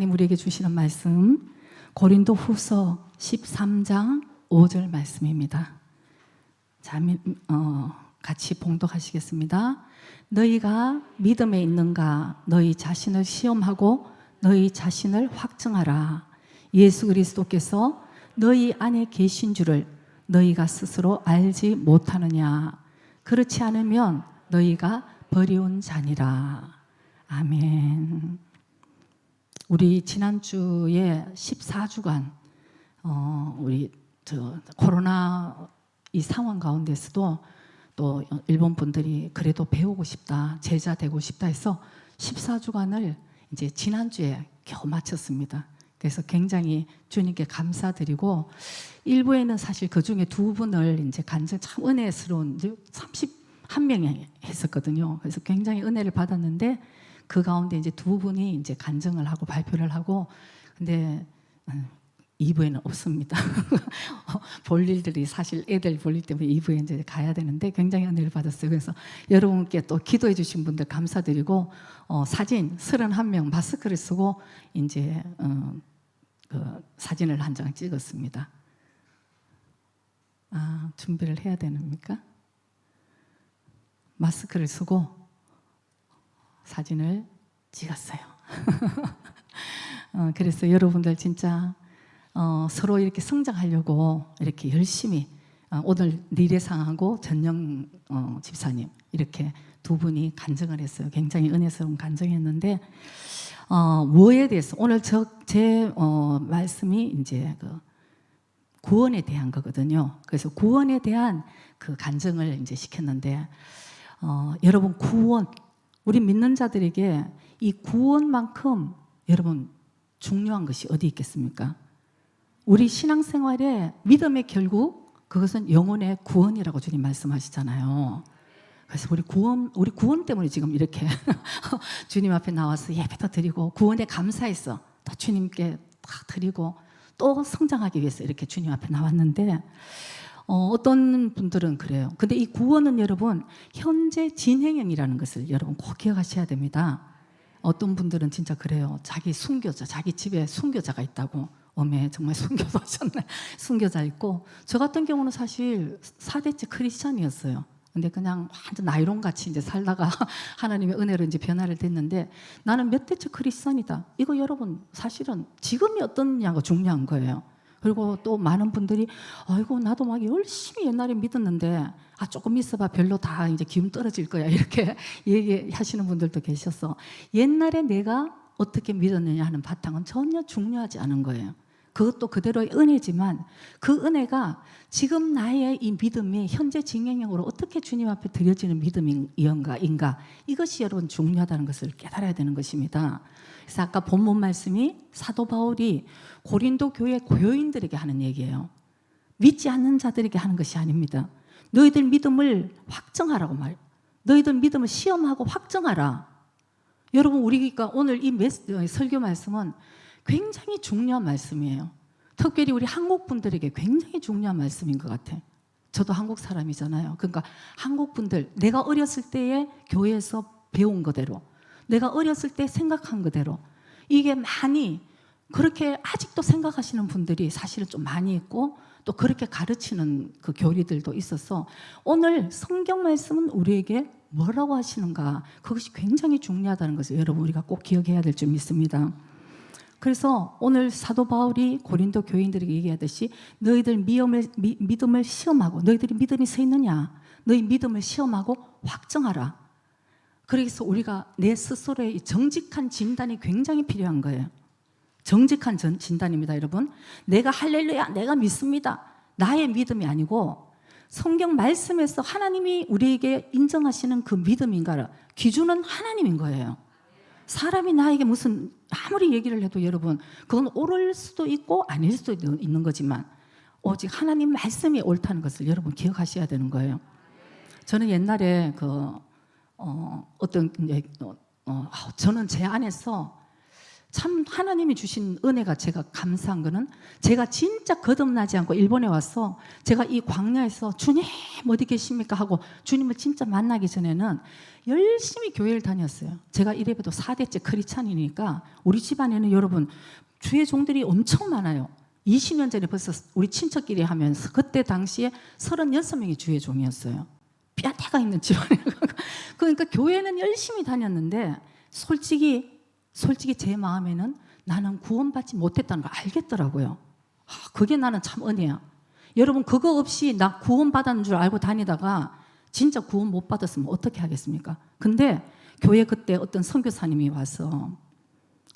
하나님 우리에게 주시는 말씀 고린도후서 13장 5절 말씀입니다. 자, 같이 봉독하시겠습니다. 너희가 믿음에 있는가 너희 자신을 시험하고 너희 자신을 확증하라. 예수 그리스도께서 너희 안에 계신 줄을 너희가 스스로 알지 못하느냐. 그렇지 않으면 너희가 버리운 자니라. 아멘. 우리 지난주에 14주간 우리 코로나 이 상황 가운데서도 또 일본 분들이 그래도 배우고 싶다, 제자 되고 싶다 해서 14주간을 이제 지난주에 겨우 마쳤습니다. 그래서 굉장히 주님께 감사드리고, 일부에는 사실 그 중에 두 분을 이제 간증 참 은혜스러운 31명이 했었거든요. 그래서 굉장히 은혜를 받았는데 그 가운데 이제 두 분이 이제 간증을 하고 발표를 하고, 근데 2부에는 없습니다. 볼 일들이 사실 애들 볼 일 때문에 2부에 이제 가야 되는데 굉장히 은혜를 받았어요. 그래서 여러분께 또 기도해 주신 분들 감사드리고, 사진 31명 마스크를 쓰고 이제 그 사진을 한 장 찍었습니다. 준비를 해야 됩니까? 마스크를 쓰고 사진을 찍었어요. 그래서 여러분들 진짜 서로 이렇게 성장하려고 이렇게 열심히 오늘 니레상하고 전영 집사님 이렇게 두 분이 간증을 했어요. 굉장히 은혜스러운 간증했는데 뭐에 대해서 오늘 제 말씀이 이제 그 구원에 대한 거거든요. 그래서 구원에 대한 그 간증을 이제 시켰는데 여러분 구원, 우리 믿는 자들에게 이 구원만큼 여러분 중요한 것이 어디 있겠습니까? 우리 신앙생활의 믿음의 결국 그것은 영혼의 구원이라고 주님 말씀하시잖아요. 그래서 우리 구원 때문에 지금 이렇게 주님 앞에 나와서 예배도 드리고 구원에 감사해서 또 주님께 다 드리고 또 성장하기 위해서 이렇게 주님 앞에 나왔는데 어떤 분들은 그래요. 근데 이 구원은 여러분 현재 진행형이라는 것을 여러분 꼭 기억하셔야 됩니다. 어떤 분들은 진짜 그래요. 자기 순교자, 자기 집에 순교자가 있다고. 어메 정말 순교도 하셨네. 순교자 있고, 저 같은 경우는 사실 4대째 크리스찬이었어요. 근데 그냥 완전 나이론같이 이제 살다가 하나님의 은혜로 이제 변화를 됐는데, 나는 몇 대째 크리스찬이다. 이거 여러분 사실은 지금이 어떠냐가 중요한 거예요. 그리고 또 많은 분들이 아이고 나도 막 열심히 옛날에 믿었는데 조금 있어봐 별로 다 이제 기운 떨어질 거야 이렇게 얘기하시는 분들도 계셔서, 옛날에 내가 어떻게 믿었느냐 하는 바탕은 전혀 중요하지 않은 거예요. 그것도 그대로의 은혜지만 그 은혜가 지금 나의 이 믿음이 현재 진행형으로 어떻게 주님 앞에 드려지는 믿음인가 이것이 여러분 중요하다는 것을 깨달아야 되는 것입니다. 그래서 아까 본문 말씀이 사도 바울이 고린도 교회 교인들에게 하는 얘기예요. 믿지 않는 자들에게 하는 것이 아닙니다. 너희들 믿음을 확정하라고 말해요. 너희들 믿음을 시험하고 확정하라. 여러분 우리가 오늘 이 설교 말씀은 굉장히 중요한 말씀이에요. 특별히 우리 한국 분들에게 굉장히 중요한 말씀인 것 같아요. 저도 한국 사람이잖아요. 그러니까 한국 분들, 내가 어렸을 때에 교회에서 배운 그대로, 내가 어렸을 때 생각한 그대로, 이게 많이 그렇게 아직도 생각하시는 분들이 사실은 좀 많이 있고, 또 그렇게 가르치는 그 교리들도 있어서 오늘 성경 말씀은 우리에게 뭐라고 하시는가, 그것이 굉장히 중요하다는 것을 여러분 우리가 꼭 기억해야 될 줄 믿습니다. 그래서 오늘 사도 바울이 고린도 교인들에게 얘기하듯이 너희들 믿음을 시험하고, 너희들이 믿음이 서 있느냐, 너희 믿음을 시험하고 확정하라. 그래서 우리가 내 스스로의 정직한 진단이 굉장히 필요한 거예요. 정직한 진단입니다, 여러분. 내가 할렐루야, 내가 믿습니다. 나의 믿음이 아니고 성경 말씀에서 하나님이 우리에게 인정하시는 그 믿음인가, 기준은 하나님인 거예요. 사람이 나에게 무슨 아무리 얘기를 해도 여러분 그건 옳을 수도 있고 아닐 수도 있는 거지만 오직 하나님 말씀이 옳다는 것을 여러분 기억하셔야 되는 거예요. 저는 옛날에 저는 제 안에서 참 하나님이 주신 은혜가 제가 감사한 거는 제가 진짜 거듭나지 않고 일본에 와서 제가 이 광야에서 주님 어디 계십니까 하고 주님을 진짜 만나기 전에는 열심히 교회를 다녔어요. 제가 이래봬도 4대째 크리스찬이니까 우리 집안에는 여러분 주의 종들이 엄청 많아요. 20년 전에 벌써 우리 친척끼리 하면서 그때 당시에 36명이 주의 종이었어요. 뼈대가 있는 집안에. 그러니까 교회는 열심히 다녔는데 솔직히 제 마음에는 나는 구원받지 못했다는 걸 알겠더라고요. 그게 나는 참 은혜야. 여러분 그거 없이 나 구원받았는 줄 알고 다니다가 진짜 구원 못 받았으면 어떻게 하겠습니까? 근데 교회 그때 어떤 선교사님이 와서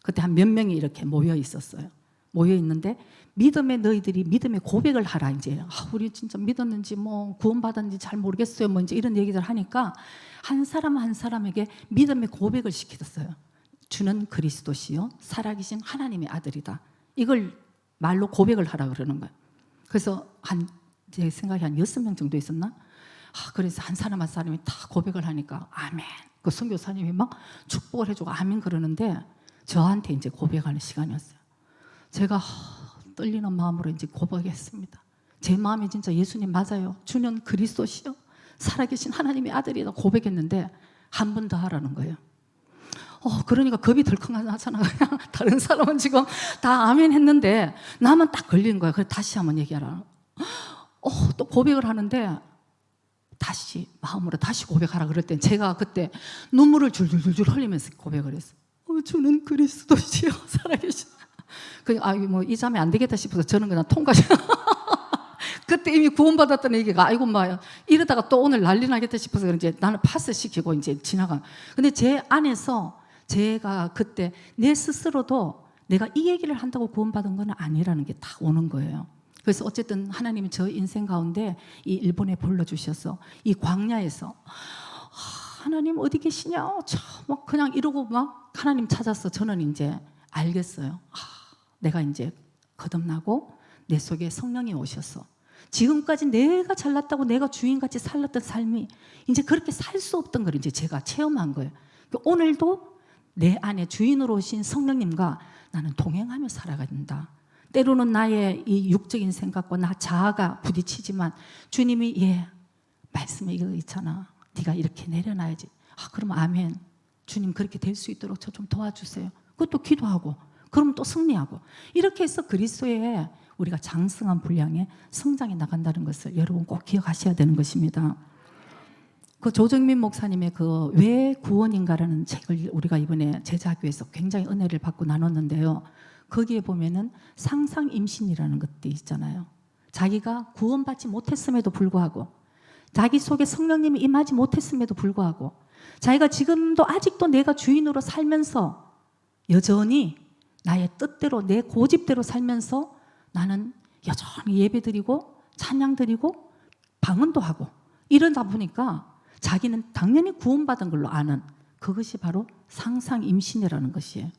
그때 한 몇 명이 이렇게 모여 있었어요. 모여 있는데 믿음의 너희들이 믿음의 고백을 하라 이제. 우리 진짜 믿었는지 뭐 구원받았는지 잘 모르겠어요. 뭐 이제 이런 얘기들 하니까 한 사람 한 사람에게 믿음의 고백을 시켰어요. 주는 그리스도시요 살아계신 하나님의 아들이다. 이걸 말로 고백을 하라 그러는 거예요. 그래서 제 생각에 한 6명 정도 있었나? 그래서 한 사람 한 사람이 다 고백을 하니까 아멘. 그 선교사님이 막 축복을 해주고 아멘 그러는데 저한테 이제 고백하는 시간이었어요. 제가 떨리는 마음으로 이제 고백했습니다. 제 마음에 진짜 예수님 맞아요. 주는 그리스도시요 살아계신 하나님의 아들이다 고백했는데 한 번 더 하라는 거예요. 그러니까 겁이 덜컥 나잖아. 그냥 다른 사람은 지금 다 아멘 했는데 나만 딱 걸린 거야. 그래서 다시 한번 얘기하라. 또 고백을 하는데 다시 마음으로 다시 고백하라 그럴 땐 제가 그때 눈물을 줄줄줄줄 흘리면서 고백을 했어요. 주는 그리스도시요 살아계신. 뭐 이 자매 안 되겠다 싶어서 저는 그냥 통과시. 그때 이미 구원받았다는 얘기가 아이고 막 이러다가 또 오늘 난리 나겠다 싶어서 이제 나는 파스시키고 이제 지나가. 근데 제 안에서 제가 그때 내 스스로도 내가 이 얘기를 한다고 구원받은 건 아니라는 게 다 오는 거예요. 그래서 어쨌든 하나님이 저 인생 가운데 이 일본에 불러주셔서 이 광야에서 하나님 어디 계시냐 막 그냥 이러고 막 하나님 찾아서 저는 이제 알겠어요. 내가 이제 거듭나고 내 속에 성령이 오셔서 지금까지 내가 잘났다고 내가 주인같이 살았던 삶이 이제 그렇게 살 수 없던 걸 이제 제가 체험한 거예요. 오늘도 내 안에 주인으로 오신 성령님과 나는 동행하며 살아가야 된다. 때로는 나의 이 육적인 생각과 나 자아가 부딪히지만 주님이 말씀에 이거 있잖아. 네가 이렇게 내려놔야지. 그럼 아멘. 주님 그렇게 될 수 있도록 저 좀 도와주세요. 그것도 기도하고 그럼 또 승리하고 이렇게 해서 그리스도에 우리가 장성한 분량의 성장해 나간다는 것을 여러분 꼭 기억하셔야 되는 것입니다. 그 조정민 목사님의 그 왜 구원인가라는 책을 우리가 이번에 제자학교에서 굉장히 은혜를 받고 나눴는데요. 거기에 보면은 상상 임신이라는 것도 있잖아요. 자기가 구원받지 못했음에도 불구하고 자기 속에 성령님이 임하지 못했음에도 불구하고 자기가 지금도 아직도 내가 주인으로 살면서 여전히 나의 뜻대로 내 고집대로 살면서 나는 여전히 예배드리고 찬양드리고 방언도 하고 이러다 보니까 자기는 당연히 구원받은 걸로 아는 그것이 바로 상상임신이라는 것이에요.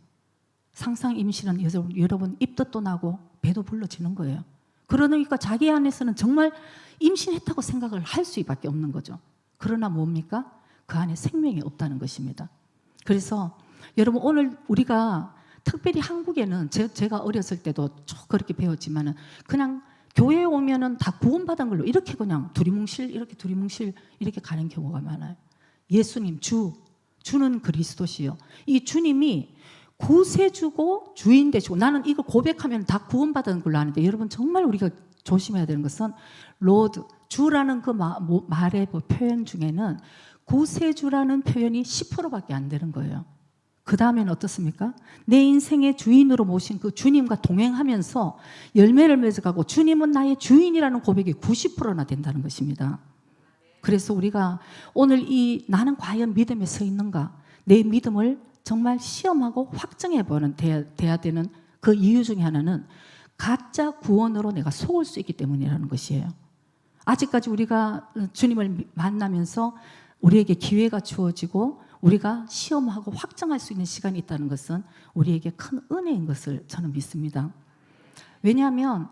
상상임신은 여러분 입덧도 나고 배도 불러지는 거예요. 그러니까 자기 안에서는 정말 임신했다고 생각을 할 수밖에 없는 거죠. 그러나 뭡니까? 그 안에 생명이 없다는 것입니다. 그래서 여러분 오늘 우리가 특별히 한국에는 제가 어렸을 때도 쭉 그렇게 배웠지만은 그냥 교회에 오면은 다 구원받은 걸로 이렇게 그냥 두리뭉실 이렇게 가는 경우가 많아요. 예수님 주는 그리스도시요. 이 주님이 구세주고 주인 되시고 나는 이거 고백하면 다 구원받은 걸로 아는데 여러분 정말 우리가 조심해야 되는 것은 로드 주라는 그 말의 표현 중에는 구세주라는 표현이 10%밖에 안 되는 거예요. 그 다음에는 어떻습니까? 내 인생의 주인으로 모신 그 주님과 동행하면서 열매를 맺어가고 주님은 나의 주인이라는 고백이 90%나 된다는 것입니다. 그래서 우리가 오늘 나는 과연 믿음에 서 있는가? 내 믿음을 정말 시험하고 확정해보는 돼야 되는 그 이유 중에 하나는 가짜 구원으로 내가 속을 수 있기 때문이라는 것이에요. 아직까지 우리가 주님을 만나면서 우리에게 기회가 주어지고 우리가 시험하고 확정할 수 있는 시간이 있다는 것은 우리에게 큰 은혜인 것을 저는 믿습니다. 왜냐하면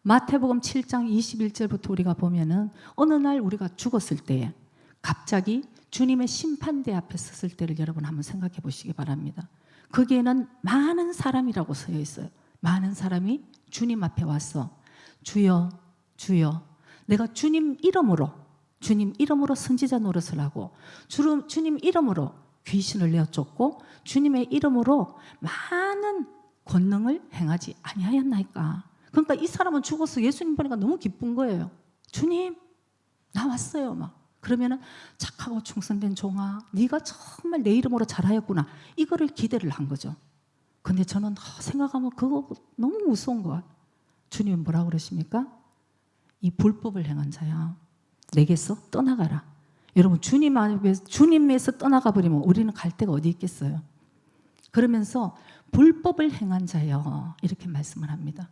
마태복음 7장 21절부터 우리가 보면은 어느 날 우리가 죽었을 때에 갑자기 주님의 심판대 앞에 섰을 때를 여러분 한번 생각해 보시기 바랍니다. 거기에는 많은 사람이라고 쓰여 있어요. 많은 사람이 주님 앞에 와서 주여 주여 내가 주님 이름으로 선지자 노릇을 하고 주님 이름으로 귀신을 내어 쫓고 주님의 이름으로 많은 권능을 행하지 아니하였나이까. 그러니까 이 사람은 죽어서 예수님 보니까 너무 기쁜 거예요. 주님 나 왔어요 막. 그러면은 착하고 충성된 종아 네가 정말 내 이름으로 잘하였구나 이거를 기대를 한 거죠. 근데 저는 생각하면 그거 너무 무서운 거야. 주님은 뭐라고 그러십니까? 이 불법을 행한 자야 내게서 떠나가라. 여러분 주님에서 떠나가 버리면 우리는 갈 데가 어디 있겠어요. 그러면서 불법을 행한 자여 이렇게 말씀을 합니다.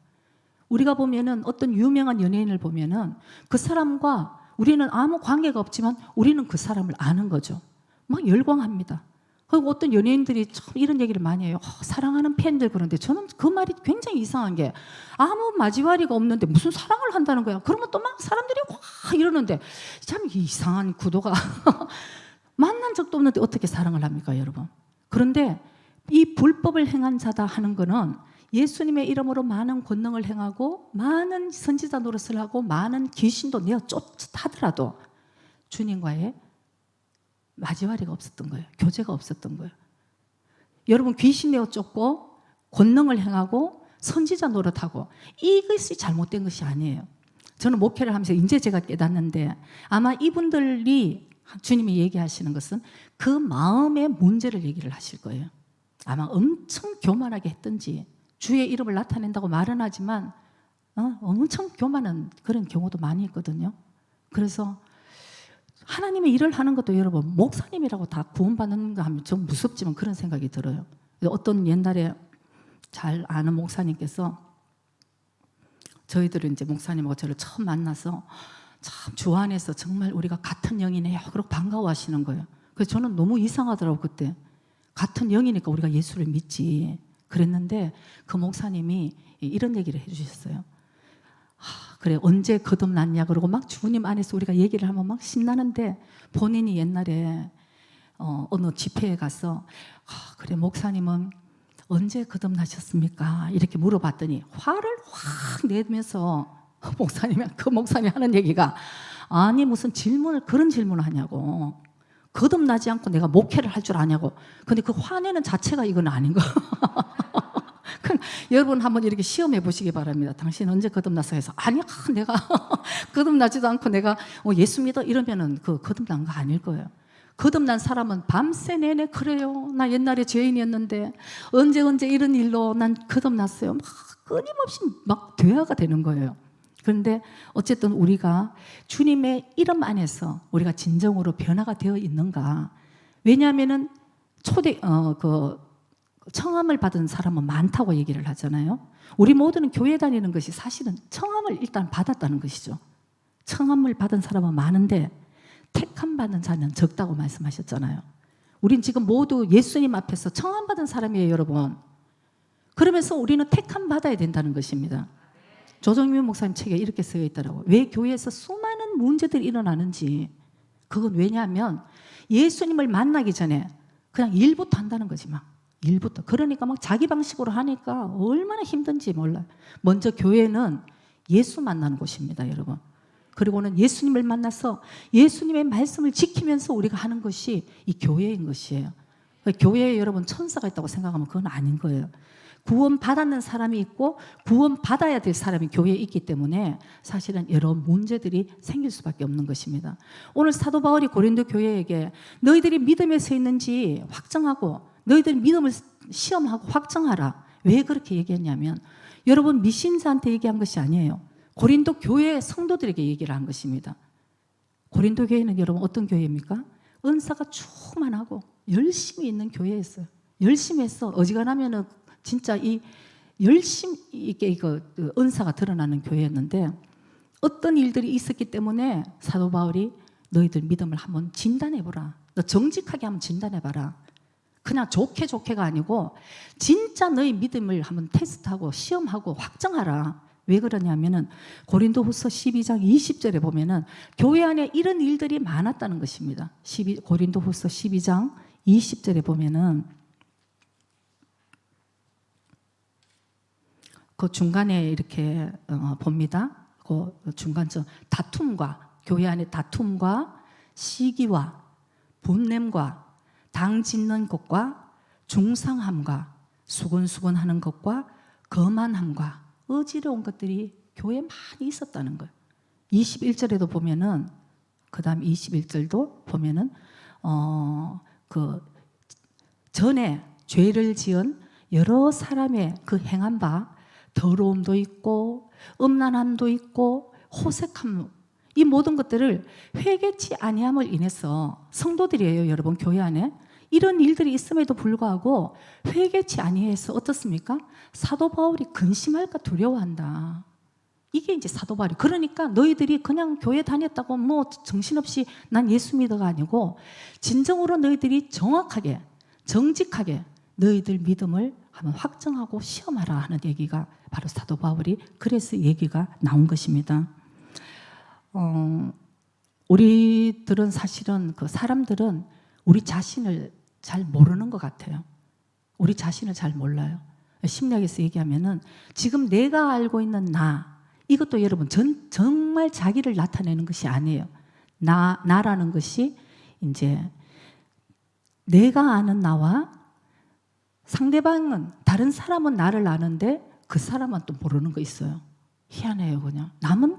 우리가 보면은 어떤 유명한 연예인을 보면은 그 사람과 우리는 아무 관계가 없지만 우리는 그 사람을 아는 거죠. 막 열광합니다. 그리고 어떤 연예인들이 참 이런 얘기를 많이 해요. 사랑하는 팬들. 그런데 저는 그 말이 굉장히 이상한 게 아무 마지와리가 없는데 무슨 사랑을 한다는 거야. 그러면 또 막 사람들이 와 이러는데 참 이상한 구도가 만난 적도 없는데 어떻게 사랑을 합니까 여러분. 그런데 이 불법을 행한 자다 하는 거는 예수님의 이름으로 많은 권능을 행하고 많은 선지자 노릇을 하고 많은 귀신도 내어 쫓하더라도 주님과의 마지와리가 없었던 거예요. 교제가 없었던 거예요. 여러분 귀신 내어 쫓고 권능을 행하고 선지자 노릇하고 이것이 잘못된 것이 아니에요. 저는 목회를 하면서 이제 제가 깨닫는데 아마 이분들이 주님이 얘기하시는 것은 그 마음의 문제를 얘기를 하실 거예요. 아마 엄청 교만하게 했든지 주의 이름을 나타낸다고 말은 하지만 엄청 교만한 그런 경우도 많이 있거든요. 그래서 하나님의 일을 하는 것도 여러분 목사님이라고 다 구원받는가 하면 좀 무섭지만 그런 생각이 들어요. 어떤 옛날에 잘 아는 목사님께서 저희들은 이제 목사님하고 저를 처음 만나서 참 주 안에서 정말 우리가 같은 영이네요. 그러고 반가워하시는 거예요. 그래서 저는 너무 이상하더라고요. 그때 같은 영이니까 우리가 예수를 믿지 그랬는데 그 목사님이 이런 얘기를 해주셨어요. 그래 언제 거듭났냐 그러고 막 주님 안에서 우리가 얘기를 하면 막 신나는데 본인이 옛날에 어느 집회에 가서 그래 목사님은 언제 거듭나셨습니까? 이렇게 물어봤더니 화를 확 내면서 그 목사님이 하는 얘기가 아니 무슨 그런 질문을 하냐고 거듭나지 않고 내가 목회를 할 줄 아냐고. 근데 그 화내는 자체가 이건 아닌 거. 여러분 한번 이렇게 시험해 보시기 바랍니다. 당신 언제 거듭났어 해서 아니야 내가 거듭나지도 않고 내가 예수 믿어 이러면은 그 거듭난 거 아닐 거예요. 거듭난 사람은 밤새 내내 그래요. 나 옛날에 죄인이었는데 언제 이런 일로 난 거듭났어요. 막 끊임없이 막 대화가 되는 거예요. 그런데 어쨌든 우리가 주님의 이름 안에서 우리가 진정으로 변화가 되어 있는가? 왜냐하면은 청함을 받은 사람은 많다고 얘기를 하잖아요. 우리 모두는 교회 다니는 것이 사실은 청함을 일단 받았다는 것이죠. 청함을 받은 사람은 많은데 택함 받은 자는 적다고 말씀하셨잖아요. 우린 지금 모두 예수님 앞에서 청함 받은 사람이에요, 여러분. 그러면서 우리는 택함 받아야 된다는 것입니다. 조정민 목사님 책에 이렇게 쓰여 있더라고요. 왜 교회에서 수많은 문제들이 일어나는지. 그건 왜냐하면 예수님을 만나기 전에 그냥 일부터 한다는 거지 막. 일부터. 그러니까 막 자기 방식으로 하니까 얼마나 힘든지 몰라요. 먼저 교회는 예수 만나는 곳입니다, 여러분. 그리고는 예수님을 만나서 예수님의 말씀을 지키면서 우리가 하는 것이 이 교회인 것이에요. 교회에 여러분 천사가 있다고 생각하면 그건 아닌 거예요. 구원 받았는 사람이 있고 구원 받아야 될 사람이 교회에 있기 때문에 사실은 여러 문제들이 생길 수밖에 없는 것입니다. 오늘 사도 바울이 고린도 교회에게 너희들이 믿음에 서 있는지 확정하고 너희들이 믿음을 시험하고 확정하라. 왜 그렇게 얘기했냐면 여러분 미신자한테 얘기한 것이 아니에요. 고린도 교회 성도들에게 얘기를 한 것입니다. 고린도 교회는 여러분 어떤 교회입니까? 은사가 충만하고 열심히 있는 교회였어요. 열심히 했어. 어지간하면은 진짜 이 열심히 이게 은사가 드러나는 교회였는데 어떤 일들이 있었기 때문에 사도 바울이 너희들 믿음을 한번 진단해보라. 너 정직하게 한번 진단해봐라. 그냥 좋게가 아니고 진짜 너희 믿음을 한번 테스트하고 시험하고 확정하라. 왜 그러냐면은 고린도후서 12장 20절에 보면은 교회 안에 이런 일들이 많았다는 것입니다. 고린도후서 12장 20절에 보면은 그 중간에 이렇게 봅니다. 그 중간쯤 다툼과 교회 안의 다툼과 시기와 분냄과 당 짓는 것과 중상함과 수근수근하는 것과 거만함과 어지러운 것들이 교회에 많이 있었다는 거예요. 21절에도 보면은 그다음 21절도 보면은 그 전에 죄를 지은 여러 사람의 그 행한 바 더러움도 있고 음란함도 있고 호색함, 이 모든 것들을 회개치 아니함을 인해서 성도들이에요, 여러분. 교회 안에 이런 일들이 있음에도 불구하고 회개치 아니해서 어떻습니까? 사도 바울이 근심할까 두려워한다. 이게 이제 사도 바울이. 그러니까 너희들이 그냥 교회 다녔다고 뭐 정신없이 난 예수 믿어가 아니고 진정으로 너희들이 정확하게 정직하게 너희들 믿음을 한번 확정하고 시험하라 하는 얘기가 바로 사도 바울이 그래서 얘기가 나온 것입니다. 우리들은 사실은 그 사람들은 우리 자신을 잘 모르는 것 같아요. 우리 자신을 잘 몰라요. 심리학에서 얘기하면은 지금 내가 알고 있는 나, 이것도 여러분 정말 자기를 나타내는 것이 아니에요. 나라는 것이 이제 내가 아는 나와 상대방은, 다른 사람은 나를 아는데 그 사람은 또 모르는 거 있어요. 희한해요. 그냥 남은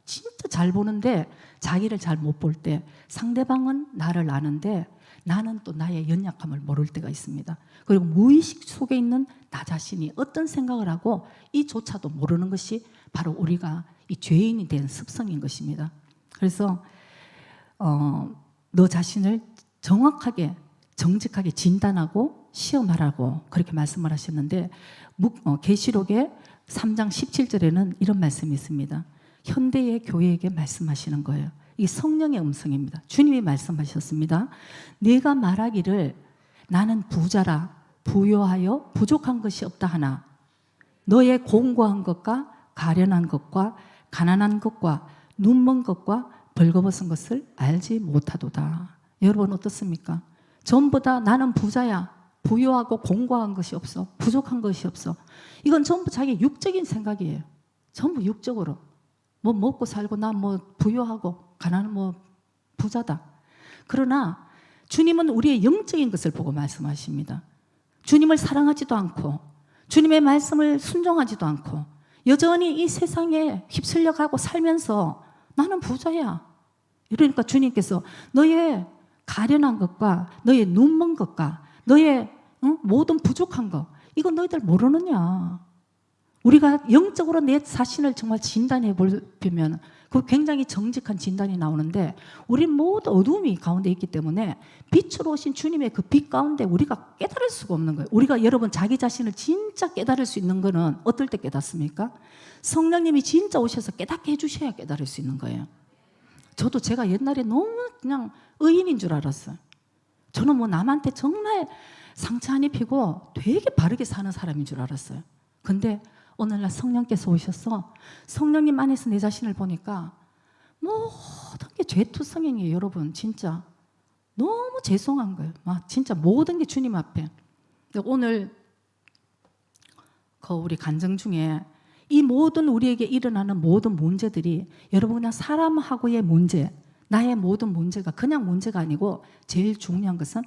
진짜 잘 보는데 자기를 잘 못 볼 때, 상대방은 나를 아는데 나는 또 나의 연약함을 모를 때가 있습니다. 그리고 무의식 속에 있는 나 자신이 어떤 생각을 하고 이조차도 모르는 것이 바로 우리가 이 죄인이 된 습성인 것입니다. 그래서 너 자신을 정확하게 정직하게 진단하고 시험하라고 그렇게 말씀을 하셨는데, 계시록의 3장 17절에는 이런 말씀이 있습니다. 현대의 교회에게 말씀하시는 거예요. 이 성령의 음성입니다. 주님이 말씀하셨습니다. 네가 말하기를 나는 부자라 부요하여 부족한 것이 없다 하나 너의 공고한 것과 가련한 것과 가난한 것과 눈먼 것과 벌거벗은 것을 알지 못하도다. 여러분 어떻습니까? 전부 다 나는 부자야, 부유하고 공고한 것이 없어, 부족한 것이 없어. 이건 전부 자기 육적인 생각이에요. 전부 육적으로. 뭐 먹고 살고 나 뭐 부유하고 가난한 뭐 부자다. 그러나 주님은 우리의 영적인 것을 보고 말씀하십니다. 주님을 사랑하지도 않고 주님의 말씀을 순종하지도 않고 여전히 이 세상에 휩쓸려 가고 살면서 나는 부자야. 이러니까 주님께서 너의 가련한 것과 너의 눈먼 것과 너의 모든 부족한 것, 이거 너희들 모르느냐. 우리가 영적으로 내 자신을 정말 진단해 보면 그 굉장히 정직한 진단이 나오는데, 우리 모두 어두움이 가운데 있기 때문에 빛으로 오신 주님의 그 빛 가운데 우리가 깨달을 수가 없는 거예요. 우리가 여러분 자기 자신을 진짜 깨달을 수 있는 거는 어떨 때 깨닫습니까? 성령님이 진짜 오셔서 깨닫게 해주셔야 깨달을 수 있는 거예요. 저도 제가 옛날에 너무 그냥 의인인 줄 알았어요. 저는 뭐 남한테 정말 상처 안 입히고 되게 바르게 사는 사람인 줄 알았어요. 근데 오늘날 성령께서 오셔서 성령님 안에서 내 자신을 보니까 모든 게 죄투성행이에요. 여러분 진짜 너무 죄송한 거예요. 막 진짜 모든 게 주님 앞에. 오늘 그 우리 간증 중에 이 모든 우리에게 일어나는 모든 문제들이 여러분 그냥 사람하고의 문제, 나의 모든 문제가 그냥 문제가 아니고 제일 중요한 것은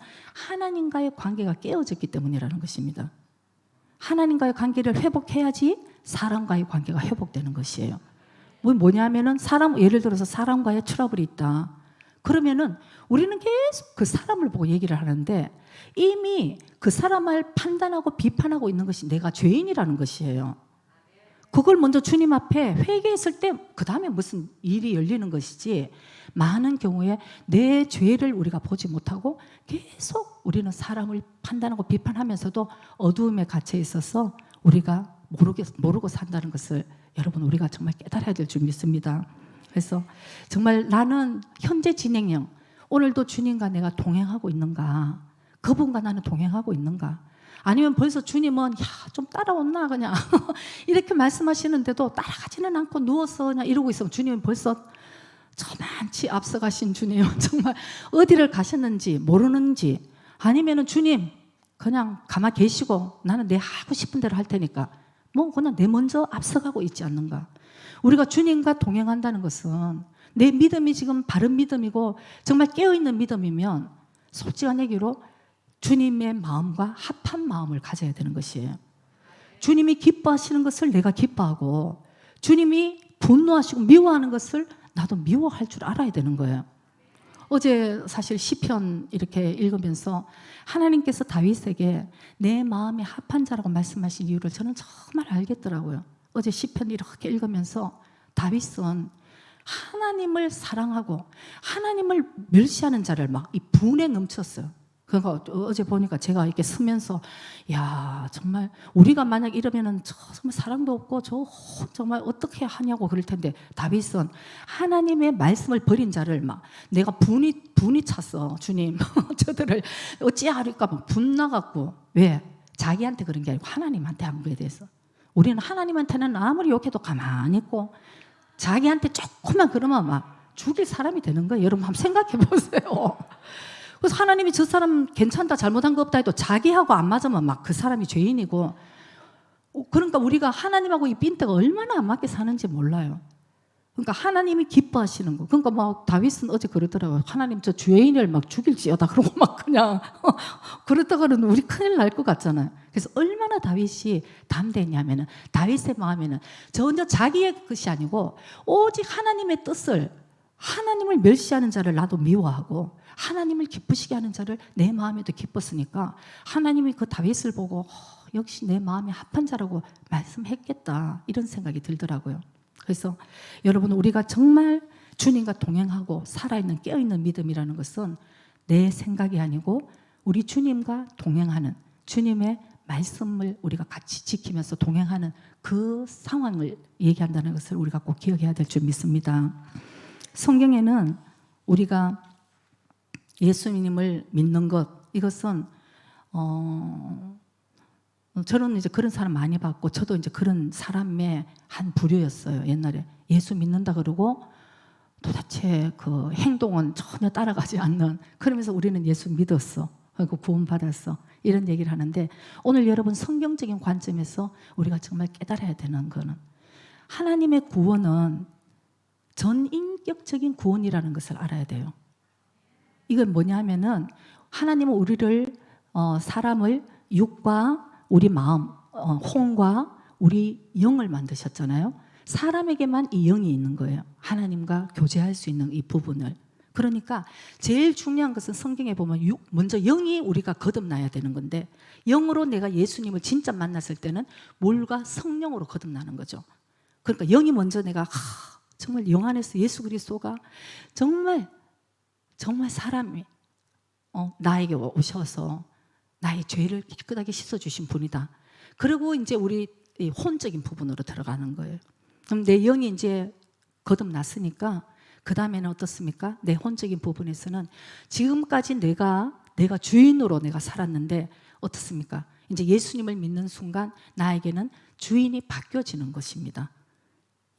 하나님과의 관계가 깨어졌기 때문이라는 것입니다. 하나님과의 관계를 회복해야지 사람과의 관계가 회복되는 것이에요. 뭐냐면은 예를 들어서 사람과의 트러블이 있다. 그러면은 우리는 계속 그 사람을 보고 얘기를 하는데 이미 그 사람을 판단하고 비판하고 있는 것이 내가 죄인이라는 것이에요. 그걸 먼저 주님 앞에 회개했을 때 그 다음에 무슨 일이 열리는 것이지, 많은 경우에 내 죄를 우리가 보지 못하고 계속 우리는 사람을 판단하고 비판하면서도 어두움에 갇혀 있어서 우리가 모르고 산다는 것을 여러분 우리가 정말 깨달아야 될 줄 믿습니다. 그래서 정말 나는 현재 진행형, 오늘도 주님과 내가 동행하고 있는가, 그분과 나는 동행하고 있는가, 아니면 벌써 주님은 좀 따라온나 그냥 이렇게 말씀하시는데도 따라가지는 않고 누워서 그냥 이러고 있으면 주님은 벌써 저만치 앞서가신 주님, 정말 어디를 가셨는지 모르는지, 아니면은 주님 그냥 가만히 계시고 나는 내 하고 싶은 대로 할 테니까 뭐 그냥 내 먼저 앞서가고 있지 않는가. 우리가 주님과 동행한다는 것은 내 믿음이 지금 바른 믿음이고 정말 깨어있는 믿음이면 솔직한 얘기로 주님의 마음과 합한 마음을 가져야 되는 것이에요. 주님이 기뻐하시는 것을 내가 기뻐하고 주님이 분노하시고 미워하는 것을 나도 미워할 줄 알아야 되는 거예요. 어제 사실 시편 이렇게 읽으면서 하나님께서 다윗에게 내 마음에 합한 자라고 말씀하신 이유를 저는 정말 알겠더라고요. 어제 시편 이렇게 읽으면서 다윗은 하나님을 사랑하고 하나님을 멸시하는 자를 막 이 분에 넘쳤어요. 그거 어제 보니까 제가 이렇게 쓰면서 야 정말 우리가 만약 이러면은 정말 사랑도 없고 저 정말 어떻게 하냐고 그럴 텐데 다윗은 하나님의 말씀을 버린 자를 막 내가 분이 찼어. 주님 저들을 어찌하리까 막 분나갖고. 왜? 자기한테 그런 게 아니고 하나님한테 한 거에 대해서. 우리는 하나님한테는 아무리 욕해도 가만히 있고 자기한테 조금만 그러면 막 죽일 사람이 되는 거예요. 여러분 한번 생각해 보세요. 그래서 하나님이 저 사람 괜찮다 잘못한 거 없다 해도 자기하고 안 맞으면 막 그 사람이 죄인이고. 그러니까 우리가 하나님하고 이 빈대가 얼마나 안 맞게 사는지 몰라요. 그러니까 하나님이 기뻐하시는 거. 그러니까 막 다윗은 어제 그러더라고요. 하나님 저 죄인을 막 죽일지어다 그러고 막 그냥 그러다가는 우리 큰일 날 것 같잖아요. 그래서 얼마나 다윗이 담대했냐면은 다윗의 마음에는 전혀 자기의 것이 아니고 오직 하나님의 뜻을 하나님을 멸시하는 자를 나도 미워하고 하나님을 기쁘시게 하는 자를 내 마음에도 기뻤으니까 하나님이 그 다윗을 보고 역시 내 마음에 합한 자라고 말씀했겠다 이런 생각이 들더라고요. 그래서 여러분 우리가 정말 주님과 동행하고 살아있는 깨어있는 믿음이라는 것은 내 생각이 아니고 우리 주님과 동행하는 주님의 말씀을 우리가 같이 지키면서 동행하는 그 상황을 얘기한다는 것을 우리가 꼭 기억해야 될 줄 믿습니다. 성경에는 우리가 예수님을 믿는 것 이것은 저는 이제 그런 사람 많이 봤고 저도 이제 그런 사람의 한 부류였어요. 옛날에 예수 믿는다 그러고 도대체 그 행동은 전혀 따라가지 않는 그러면서 우리는 예수 믿었어. 그리고 구원받았어. 이런 얘기를 하는데 오늘 여러분 성경적인 관점에서 우리가 정말 깨달아야 되는 거는 하나님의 구원은 전인격적인 구원이라는 것을 알아야 돼요. 이건 뭐냐면은 하나님은 우리를 사람을 육과 우리 마음, 혼과 우리 영을 만드셨잖아요. 사람에게만 이 영이 있는 거예요. 하나님과 교제할 수 있는 이 부분을. 그러니까 제일 중요한 것은 성경에 보면 먼저 영이 우리가 거듭나야 되는 건데 영으로 내가 예수님을 진짜 만났을 때는 물과 성령으로 거듭나는 거죠. 그러니까 영이 먼저 내가 정말 영 안에서 예수 그리스도가 정말 사람이 나에게 오셔서 나의 죄를 깨끗하게 씻어주신 분이다. 그리고 이제 우리 혼적인 부분으로 들어가는 거예요. 그럼 내 영이 이제 거듭났으니까 그 다음에는 어떻습니까? 내 혼적인 부분에서는 지금까지 내가 주인으로 내가 살았는데 어떻습니까? 이제 예수님을 믿는 순간 나에게는 주인이 바뀌어지는 것입니다.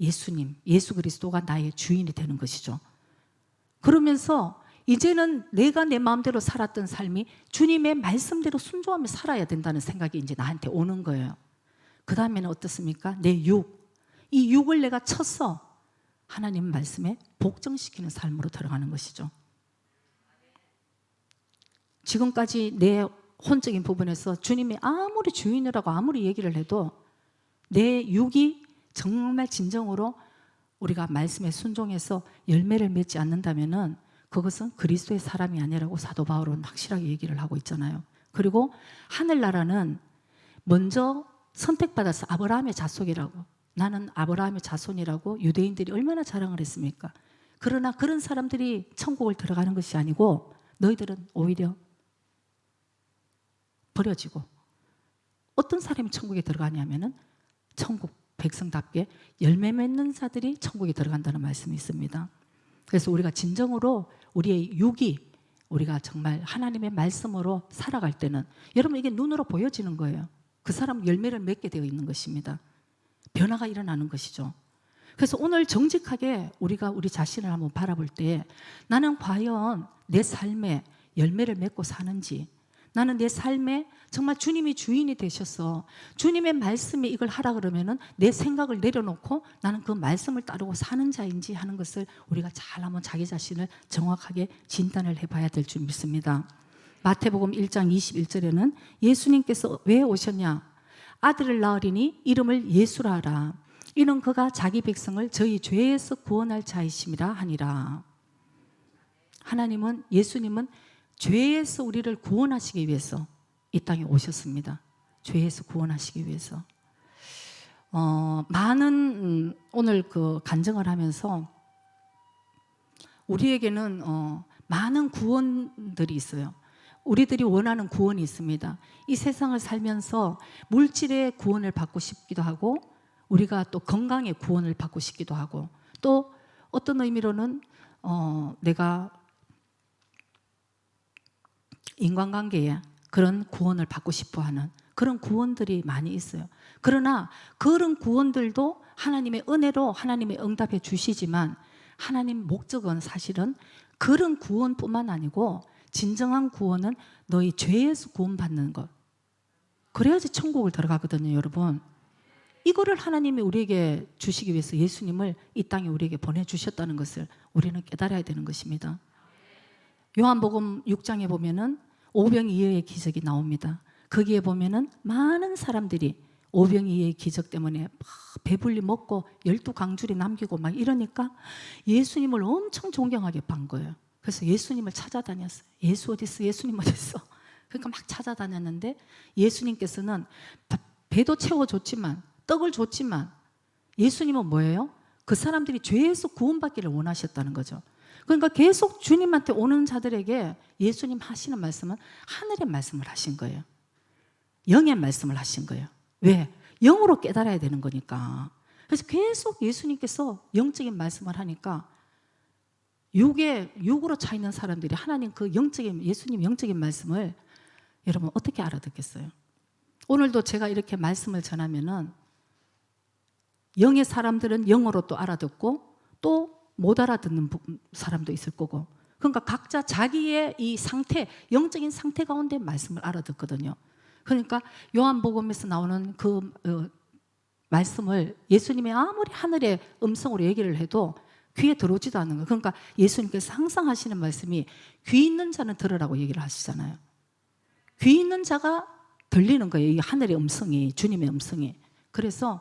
예수님, 예수 그리스도가 나의 주인이 되는 것이죠. 그러면서 이제는 내가 내 마음대로 살았던 삶이 주님의 말씀대로 순종하며 살아야 된다는 생각이 이제 나한테 오는 거예요. 그 다음에는 어떻습니까? 내 이 육을 내가 쳐서 하나님 말씀에 복종시키는 삶으로 들어가는 것이죠. 지금까지 내 혼적인 부분에서 주님이 아무리 주인이라고 아무리 얘기를 해도 내 육이 정말 진정으로 우리가 말씀에 순종해서 열매를 맺지 않는다면은 그것은 그리스도의 사람이 아니라고 사도 바울은 확실하게 얘기를 하고 있잖아요. 그리고 하늘나라는 먼저 선택받아서 아브라함의 자손이라고 나는 아브라함의 자손이라고 유대인들이 얼마나 자랑을 했습니까? 그러나 그런 사람들이 천국을 들어가는 것이 아니고 너희들은 오히려 버려지고 어떤 사람이 천국에 들어가냐면은 천국 백성답게 열매 맺는 자들이 천국에 들어간다는 말씀이 있습니다. 그래서 우리가 진정으로 우리의 육이 우리가 정말 하나님의 말씀으로 살아갈 때는 여러분 이게 눈으로 보여지는 거예요. 그 사람 열매를 맺게 되어 있는 것입니다. 변화가 일어나는 것이죠. 그래서 오늘 정직하게 우리가 우리 자신을 한번 바라볼 때 나는 과연 내 삶에 열매를 맺고 사는지 나는 내 삶에 정말 주님이 주인이 되셔서 주님의 말씀이 이걸 하라 그러면은 내 생각을 내려놓고 나는 그 말씀을 따르고 사는 자인지 하는 것을 우리가 잘 한번 자기 자신을 정확하게 진단을 해봐야 될 줄 믿습니다. 마태복음 1장 21절에는 예수님께서 왜 오셨냐? 아들을 낳으리니 이름을 예수라 하라. 이는 그가 자기 백성을 저희 죄에서 구원할 자이심이라 하니라. 하나님은, 예수님은 죄에서 우리를 구원하시기 위해서 이 땅에 오셨습니다. 죄에서 구원하시기 위해서. 많은 오늘 그 간증을 하면서 우리에게는 많은 구원들이 있어요. 우리들이 원하는 구원이 있습니다. 이 세상을 살면서 물질의 구원을 받고 싶기도 하고, 우리가 또 건강의 구원을 받고 싶기도 하고, 또 어떤 의미로는 내가 인간관계에 그런 구원을 받고 싶어하는 그런 구원들이 많이 있어요. 그러나 그런 구원들도 하나님의 은혜로 하나님의 응답해 주시지만, 하나님 목적은 사실은 그런 구원뿐만 아니고 진정한 구원은 너희 죄에서 구원받는 것. 그래야지 천국을 들어가거든요, 여러분. 이거를 하나님이 우리에게 주시기 위해서 예수님을 이 땅에 우리에게 보내주셨다는 것을 우리는 깨달아야 되는 것입니다. 요한복음 6장에 보면은 오병이어의 기적이 나옵니다. 거기에 보면은 많은 사람들이 오병이어의 기적 때문에 막 배불리 먹고 12강줄이 남기고 막 이러니까 예수님을 엄청 존경하게 반 거예요. 그래서 예수님을 찾아다녔어요. 예수 어디 있어? 예수님 어디 있어? 그러니까 막 찾아다녔는데 예수님께서는 배도 채워줬지만, 떡을 줬지만, 예수님은 뭐예요? 그 사람들이 죄에서 구원받기를 원하셨다는 거죠. 그러니까 계속 주님한테 오는 자들에게 예수님 하시는 말씀은 하늘의 말씀을 하신 거예요. 영의 말씀을 하신 거예요. 왜? 영으로 깨달아야 되는 거니까. 그래서 계속 예수님께서 영적인 말씀을 하니까 육으로 차 있는 사람들이 하나님 그 영적인, 예수님 영적인 말씀을 여러분 어떻게 알아듣겠어요? 오늘도 제가 이렇게 말씀을 전하면은 영의 사람들은 영어로 또 알아듣고 또 못 알아듣는 사람도 있을 거고, 그러니까 각자 자기의 이 상태, 영적인 상태 가운데 말씀을 알아듣거든요. 그러니까 요한복음에서 나오는 그 말씀을 예수님이 아무리 하늘의 음성으로 얘기를 해도 귀에 들어오지도 않는 거예요. 그러니까 예수님께서 항상 하시는 말씀이 귀 있는 자는 들으라고 얘기를 하시잖아요. 귀 있는 자가 들리는 거예요. 이 하늘의 음성이, 주님의 음성이. 그래서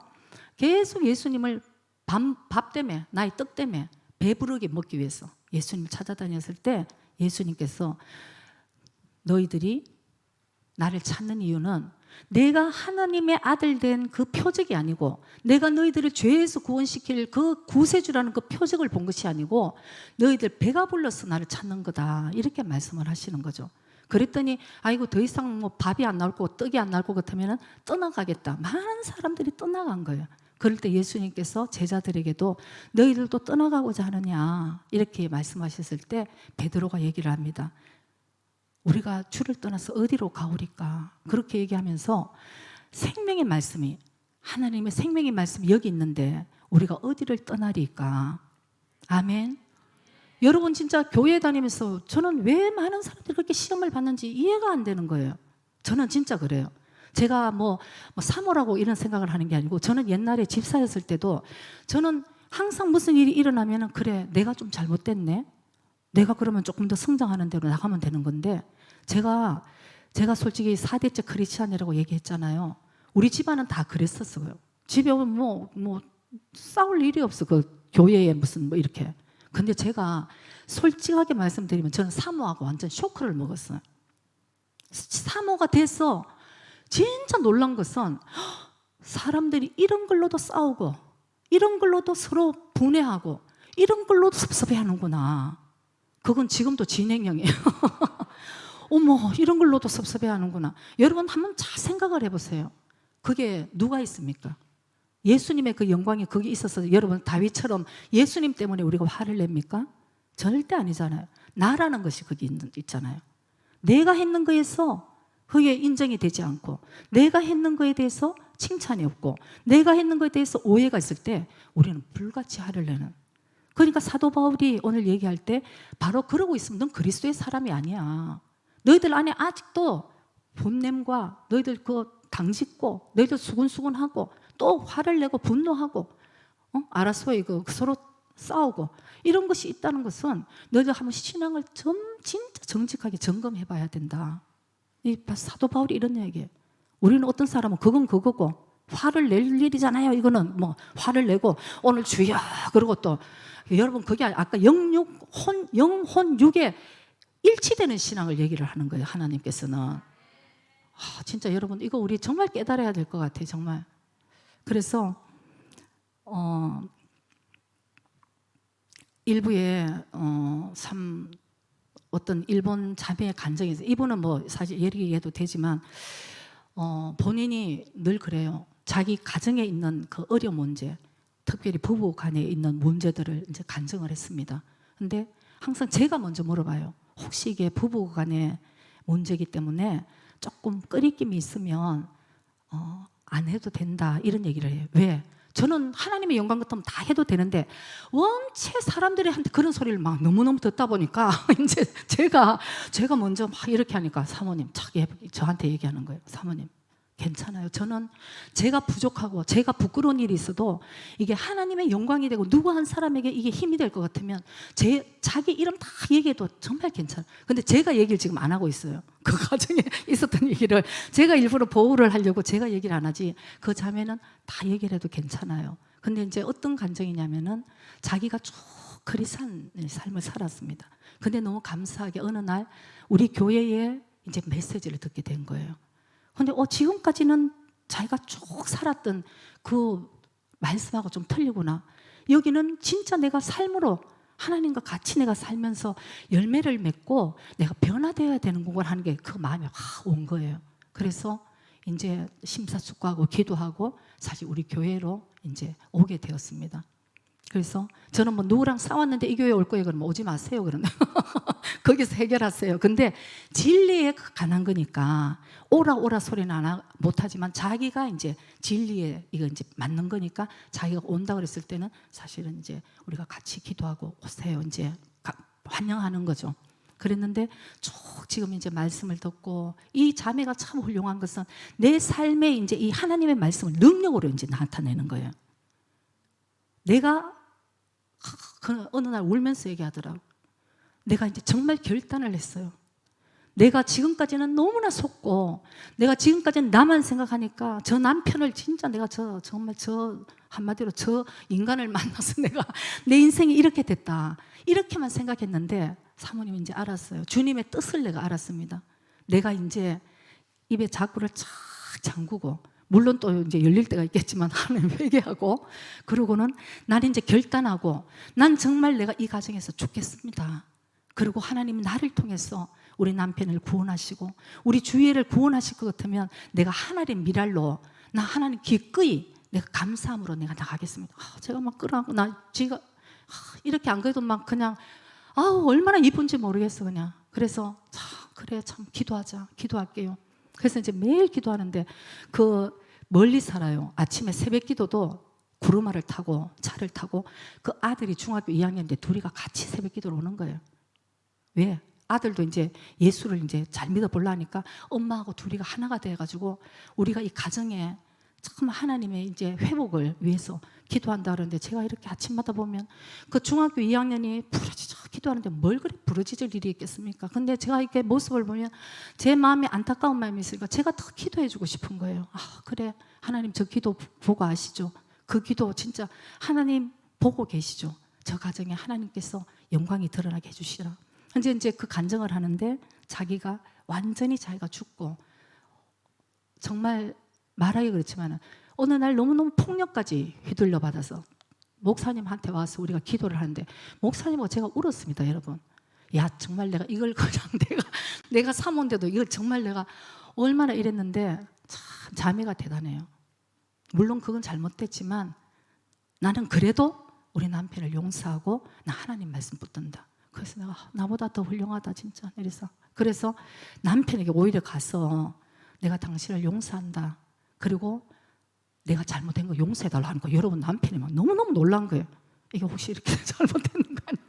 계속 예수님을 밥 때문에, 나의 떡 때문에 배부르게 먹기 위해서 예수님을 찾아다녔을 때 예수님께서 너희들이 나를 찾는 이유는 내가 하나님의 아들 된 그 표적이 아니고, 내가 너희들을 죄에서 구원시킬 그 구세주라는 그 표적을 본 것이 아니고 너희들 배가 불러서 나를 찾는 거다, 이렇게 말씀을 하시는 거죠. 그랬더니 아이고 더 이상 뭐 밥이 안 나올 거고 떡이 안 나올 것 같으면 떠나가겠다. 많은 사람들이 떠나간 거예요. 그럴 때 예수님께서 제자들에게도 너희들도 떠나가고자 하느냐 이렇게 말씀하셨을 때 베드로가 얘기를 합니다. 우리가 주를 떠나서 어디로 가오리까? 그렇게 얘기하면서 생명의 말씀이, 하나님의 생명의 말씀이 여기 있는데 우리가 어디를 떠나리까? 아멘. 여러분 진짜 교회 다니면서 저는 왜 많은 사람들이 그렇게 시험을 받는지 이해가 안 되는 거예요. 저는 진짜 그래요. 제가 뭐 사모라고 이런 생각을 하는 게 아니고, 저는 옛날에 집사였을 때도 저는 항상 무슨 일이 일어나면 그래 내가 좀 잘못됐네, 내가 그러면 조금 더 성장하는 대로 나가면 되는 건데, 제가 솔직히 4대째 크리스찬이라고 얘기했잖아요. 우리 집안은 다 그랬었어요. 집에 오면 뭐 싸울 일이 없어. 그 교회에 무슨 뭐 이렇게. 근데 제가 솔직하게 말씀드리면 저는 사모하고 완전 쇼크를 먹었어요. 사모가 돼서 진짜 놀란 것은 사람들이 이런 걸로도 싸우고 이런 걸로도 서로 분해하고 이런 걸로도 섭섭해하는구나. 그건 지금도 진행형이에요. 어머, 이런 걸로도 섭섭해하는구나. 여러분 한번 잘 생각을 해보세요. 그게 누가 있습니까? 예수님의 그 영광이 거기 있어서 여러분 다윗처럼 예수님 때문에 우리가 화를 냅니까? 절대 아니잖아요. 나라는 것이 거기 있잖아요. 내가 했는 거에서 그게 인정이 되지 않고, 내가 했는 거에 대해서 칭찬이 없고, 내가 했는 거에 대해서 오해가 있을 때 우리는 불같이 화를 내는. 그러니까 사도 바울이 오늘 얘기할 때 바로 그러고 있으면 넌 그리스도의 사람이 아니야. 너희들 안에 아직도 분냄과 너희들 그 당짓고 너희들 수근수근하고 또 화를 내고 분노하고 알아서이 그 서로 싸우고 이런 것이 있다는 것은 너희들 한번 신앙을 진짜 정직하게 점검해 봐야 된다. 이 사도 바울이 이런 얘기예요. 우리는 어떤 사람은 그건 그거고 화를 낼 일이잖아요. 이거는 뭐 화를 내고 오늘 주여 그러고 또 여러분 그게 아까 영혼 육에 일치되는 신앙을 얘기를 하는 거예요. 하나님께서는 진짜 여러분 이거 우리 정말 깨달아야 될 것 같아요. 정말. 그래서 일부에 어떤 일본 자매의 간증에서 이분은 뭐 사실 얘기해도 되지만 본인이 늘 그래요. 자기 가정에 있는 그 어려운 문제, 특별히 부부 간에 있는 문제들을 이제 간증을 했습니다. 근데 항상 제가 먼저 물어봐요. 혹시 이게 부부 간의 문제이기 때문에 조금 끄리낌이 있으면 안 해도 된다 이런 얘기를 해요. 왜? 저는 하나님의 영광 같으면 다 해도 되는데 원체 사람들이 한테 그런 소리를 막 너무너무 듣다 보니까 이제 제가 먼저 막 이렇게 하니까 사모님 저한테 얘기하는 거예요. 사모님 괜찮아요. 저는 제가 부족하고 제가 부끄러운 일이 있어도 이게 하나님의 영광이 되고 누구 한 사람에게 이게 힘이 될 것 같으면 자기 이름 다 얘기해도 정말 괜찮아요. 근데 제가 얘기를 지금 안 하고 있어요. 그 과정에 있었던 얘기를 제가 일부러 보호를 하려고 제가 얘기를 안 하지 그 자매는 다 얘기를 해도 괜찮아요. 근데 이제 어떤 감정이냐면은 자기가 쭉 그리스도의 삶을 살았습니다. 근데 너무 감사하게 어느 날 우리 교회에 이제 메시지를 듣게 된 거예요. 근데 지금까지는 자기가 쭉 살았던 그 말씀하고 좀 틀리구나. 여기는 진짜 내가 삶으로 하나님과 같이 내가 살면서 열매를 맺고 내가 변화되어야 되는 걸 하는 게 그 마음이 확 온 거예요. 그래서 이제 심사숙고하고 기도하고 사실 우리 교회로 이제 오게 되었습니다. 그래서 저는 뭐 누구랑 싸웠는데 이 교회 올 거예요. 그러면 오지 마세요. 그러면 거기서 해결하세요. 근데 진리에 관한 거니까 오라 소리는 못하지만 자기가 이제 진리에 이거 이제 맞는 거니까 자기가 온다 그랬을 때는 사실은 이제 우리가 같이 기도하고 오세요. 이제 환영하는 거죠. 그랬는데 쭉 지금 이제 말씀을 듣고 이 자매가 참 훌륭한 것은 내 삶에 이제 이 하나님의 말씀을 능력으로 이제 나타내는 거예요. 내가 어느 날 울면서 얘기하더라고. 내가 이제 정말 결단을 했어요. 내가 지금까지는 너무나 속고 내가 지금까지는 나만 생각하니까 저 남편을 진짜 내가 정말 한마디로 저 인간을 만나서 내가 내 인생이 이렇게 됐다 이렇게만 생각했는데 사모님이 이제 알았어요. 주님의 뜻을 내가 알았습니다. 내가 이제 입에 자꾸를 쫙 잠그고 물론 또 이제 열릴 때가 있겠지만 하나님 회개하고 그러고는 난 이제 결단하고 난 정말 내가 이 가정에서 죽겠습니다. 그리고 하나님이 나를 통해서 우리 남편을 구원하시고 우리 주위를 구원하실 것 같으면 내가 하나님 미랄로 나 하나님 기꺼이 내가 감사함으로 내가 나가겠습니다. 제가 막 끌어안고 지가 이렇게 안 그래도 막 그냥 얼마나 이쁜지 모르겠어 그냥. 그래서 그래 참 기도할게요. 그래서 이제 매일 기도하는데 멀리 살아요. 아침에 새벽 기도도 구르마를 타고 차를 타고 그 아들이 중학교 2학년인데 둘이가 같이 새벽 기도를 오는 거예요. 왜? 아들도 이제 예수를 이제 잘 믿어보려니까 엄마하고 둘이가 하나가 돼가지고 우리가 이 가정에 참 하나님의 이제 회복을 위해서 기도한다 그러는데 제가 이렇게 아침마다 보면 그 중학교 2학년이 부르짖어 기도하는데 뭘 그리 부르짖을 일이 있겠습니까? 근데 제가 이렇게 모습을 보면 제 마음에 안타까운 마음이 있으니까 제가 더 기도해주고 싶은 거예요. 그래 하나님 저 기도 보고 아시죠? 그 기도 진짜 하나님 보고 계시죠? 저 가정에 하나님께서 영광이 드러나게 해주시라. 이제 그 간증을 하는데 자기가 완전히 자기가 죽고 정말 말하기 그렇지만 어느 날 너무너무 폭력까지 휘둘려 받아서 목사님한테 와서 우리가 기도를 하는데 목사님하고 제가 울었습니다. 여러분 야 정말 내가 이걸 그냥 내가 사모인데도 이걸 정말 내가 얼마나 이랬는데 참 자매가 대단해요. 물론 그건 잘못됐지만 나는 그래도 우리 남편을 용서하고 나 하나님 말씀 붙든다. 그래서 내가 나보다 더 훌륭하다 진짜 그래서 남편에게 오히려 가서 내가 당신을 용서한다. 그리고 내가 잘못된 거 용서해달라 하는 거 여러분 남편이 막 너무너무 놀란 거예요. 이게 혹시 이렇게 잘못된 거 아닌가?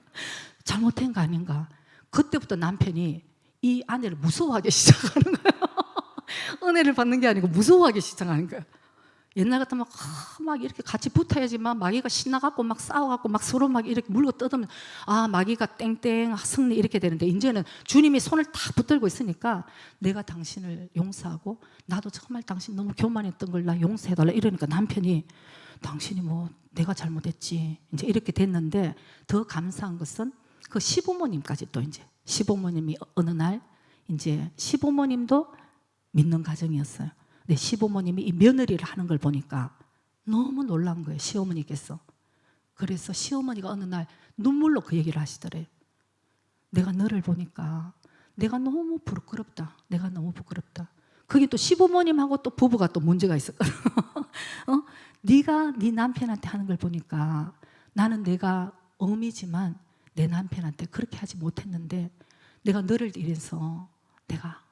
잘못된 거 아닌가? 그때부터 남편이 이 아내를 무서워하기 시작하는 거예요. 은혜를 받는 게 아니고 무서워하기 시작하는 거예요. 옛날 같으면 막 이렇게 같이 붙어야지만 마귀가 신나갖고 막 싸워갖고 막 서로 막 이렇게 물고 뜯으면 마귀가 땡땡 승리 이렇게 되는데, 이제는 주님이 손을 딱 붙들고 있으니까 내가 당신을 용서하고 나도 정말 당신 너무 교만했던 걸 나 용서해달라 이러니까 남편이 당신이 뭐 내가 잘못했지 이제 이렇게 됐는데, 더 감사한 것은 그 시부모님까지 또 이제 시부모님이 어느 날 이제 시부모님도 믿는 가정이었어요. 근데 시부모님이 이 며느리를 하는 걸 보니까 너무 놀란 거예요, 시어머니께서. 그래서 시어머니가 어느 날 눈물로 그 얘기를 하시더래요. 내가 너를 보니까 내가 너무 부끄럽다. 내가 너무 부끄럽다. 그게 또 시부모님하고 또 부부가 또 문제가 있었거든. 네가 네 남편한테 하는 걸 보니까 나는 내가 어미지만 내 남편한테 그렇게 하지 못했는데 내가 너를 이래서 내가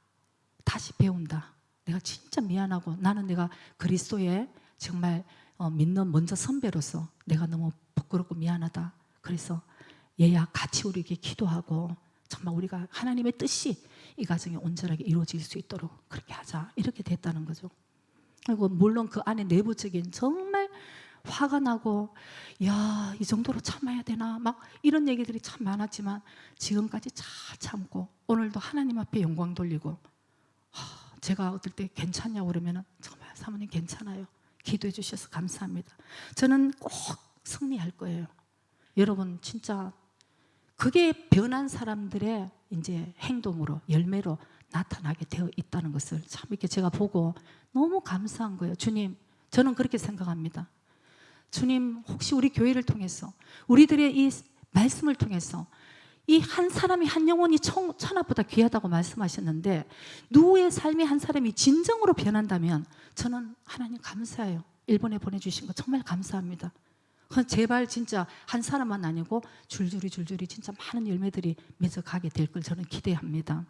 다시 배운다. 내가 진짜 미안하고 나는 내가 그리스도의 정말 믿는 먼저 선배로서 내가 너무 부끄럽고 미안하다. 그래서 얘야 같이 우리 이렇게 기도하고 정말 우리가 하나님의 뜻이 이 가정에 온전하게 이루어질 수 있도록 그렇게 하자. 이렇게 됐다는 거죠. 그리고 물론 그 안에 내부적인 정말 화가 나고 야, 이 정도로 참아야 되나 막 이런 얘기들이 참 많았지만 지금까지 잘 참고 오늘도 하나님 앞에 영광 돌리고, 제가 어떨 때 괜찮냐고 그러면 정말 사모님 괜찮아요. 기도해 주셔서 감사합니다. 저는 꼭 승리할 거예요. 여러분 진짜 그게 변한 사람들의 이제 행동으로 열매로 나타나게 되어 있다는 것을 참 이렇게 제가 보고 너무 감사한 거예요. 주님, 저는 그렇게 생각합니다. 주님, 혹시 우리 교회를 통해서 우리들의 이 말씀을 통해서 이 한 사람이 한 영혼이 천하보다 귀하다고 말씀하셨는데 누구의 삶이 한 사람이 진정으로 변한다면 저는 하나님 감사해요. 일본에 보내주신 거 정말 감사합니다. 제발 진짜 한 사람만 아니고 줄줄이 진짜 많은 열매들이 맺어가게 될 걸 저는 기대합니다.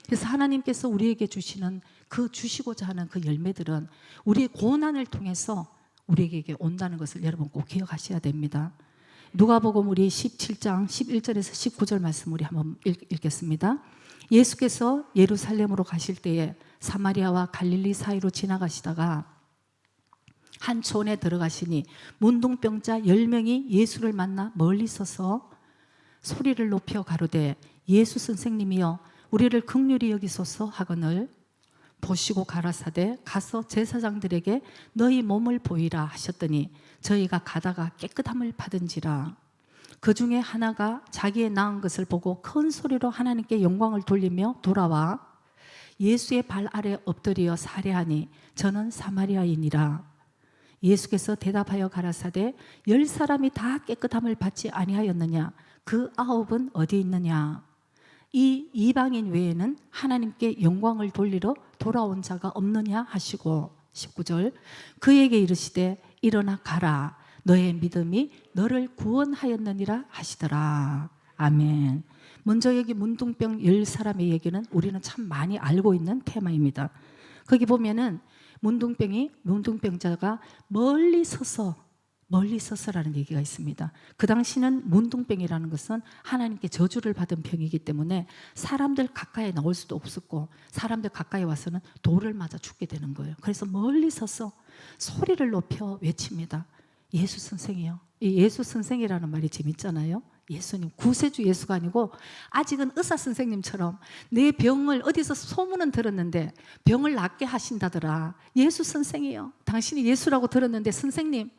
그래서 하나님께서 우리에게 주시는 그 주시고자 하는 그 열매들은 우리의 고난을 통해서 우리에게 온다는 것을 여러분 꼭 기억하셔야 됩니다. 누가복음 우리 17장 11절에서 19절 말씀 우리 한번 읽겠습니다. 예수께서 예루살렘으로 가실 때에 사마리아와 갈릴리 사이로 지나가시다가 한 촌에 들어가시니 문둥병자 10명이 예수를 만나 멀리 서서 소리를 높여 가로되 예수 선생님이여 우리를 긍휼히 여기소서 하거늘 보시고 가라사대 가서 제사장들에게 너희 몸을 보이라 하셨더니 저희가 가다가 깨끗함을 받은지라. 그 중에 하나가 자기의 나은 것을 보고 큰 소리로 하나님께 영광을 돌리며 돌아와 예수의 발 아래 엎드려 살해하니 저는 사마리아인이라. 예수께서 대답하여 가라사대 10사람이 다 깨끗함을 받지 아니하였느냐? 그 9은 어디 있느냐? 이 이방인 외에는 하나님께 영광을 돌리러 돌아온 자가 없느냐 하시고 19절 그에게 이르시되 일어나 가라 너의 믿음이 너를 구원하였느니라 하시더라. 아멘. 먼저 여기 문둥병 10사람의 얘기는 우리는 참 많이 알고 있는 테마입니다. 거기 보면은 문둥병자가 멀리 서서라는 얘기가 있습니다. 그 당시는 문둥병이라는 것은 하나님께 저주를 받은 병이기 때문에 사람들 가까이 나올 수도 없었고 사람들 가까이 와서는 돌을 맞아 죽게 되는 거예요. 그래서 멀리 서서 소리를 높여 외칩니다. 예수 선생이요. 이 예수 선생이라는 말이 재밌잖아요. 예수님, 구세주 예수가 아니고 아직은 의사 선생님처럼 내 병을 어디서 소문은 들었는데 병을 낫게 하신다더라. 예수 선생이요. 당신이 예수라고 들었는데 선생님